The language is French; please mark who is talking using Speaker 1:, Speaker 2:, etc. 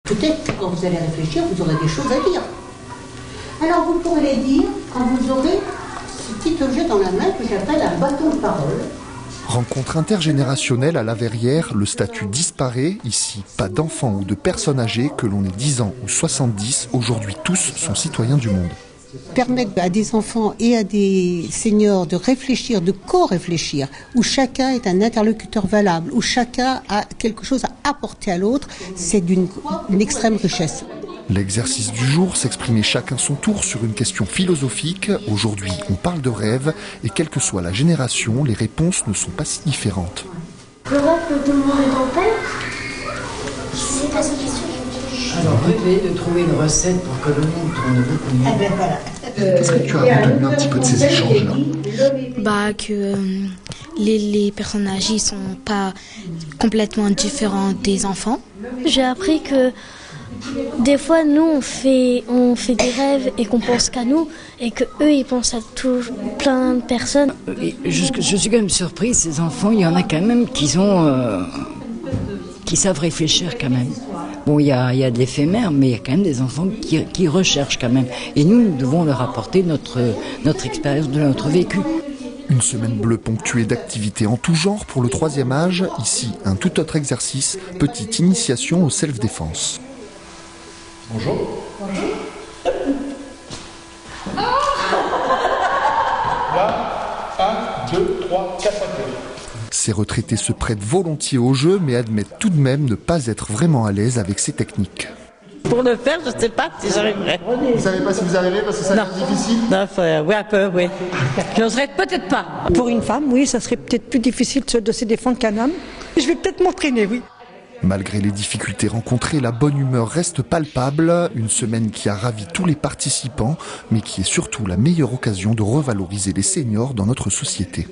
Speaker 1: Peut-être que quand vous allez réfléchir, vous aurez des choses à dire. Alors vous pourrez les dire quand vous aurez ce petit objet dans la main que j'appelle un bâton de parole.
Speaker 2: Rencontre intergénérationnelle à La Verrière, le statut disparaît. Ici, pas d'enfants ou de personnes âgées, que l'on ait 10 ans ou 70, aujourd'hui tous sont citoyens du monde.
Speaker 1: Permettre à des enfants et à des seniors de réfléchir, de co-réfléchir, où chacun est un interlocuteur valable, où chacun a quelque chose à apporter à l'autre, c'est d'une extrême richesse.
Speaker 2: L'exercice du jour, s'exprimer chacun son tour sur une question philosophique. Aujourd'hui, on parle de rêve et quelle que soit la génération, les réponses ne sont pas si différentes.
Speaker 3: Le rêve que tout le monde est en paix. C'est pas cette question.
Speaker 4: Alors, rêver de trouver une recette pour que le monde tourne beaucoup mieux.
Speaker 1: Eh ben voilà.
Speaker 2: Qu'est-ce que tu as retenu un petit peu de ces échanges-là ?
Speaker 5: Que les personnes âgées ne sont pas complètement différentes des enfants.
Speaker 3: J'ai appris que des fois, nous, on fait des rêves et qu'on pense qu'à nous, et que eux, ils pensent à plein de personnes.
Speaker 4: Je suis quand même surprise, ces enfants, il y en a quand même qui savent réfléchir quand même. Bon, il y a de l'éphémère, mais il y a quand même des enfants qui recherchent quand même. Et nous devons leur apporter notre expérience de notre vécu.
Speaker 2: Une semaine bleue ponctuée d'activités en tout genre pour le 3e âge. Ici, un tout autre exercice, petite initiation au self-défense.
Speaker 6: Bonjour. Bonjour. Là, 1, 2, 3, 4, 5.
Speaker 2: Ces retraités se prêtent volontiers au jeu, mais admettent tout de même ne pas être vraiment à l'aise avec ces techniques.
Speaker 7: Pour le faire, je ne sais pas si j'arriverai.
Speaker 2: Vous ne savez pas si vous arrivez parce que ça va être difficile ?
Speaker 7: Non, oui, un peu, oui. Je n'oserais peut-être pas.
Speaker 8: Pour une femme, oui, ça serait peut-être plus difficile de se défendre qu'un homme. Je vais peut-être m'entraîner, oui.
Speaker 2: Malgré les difficultés rencontrées, la bonne humeur reste palpable. Une semaine qui a ravi tous les participants, mais qui est surtout la meilleure occasion de revaloriser les seniors dans notre société.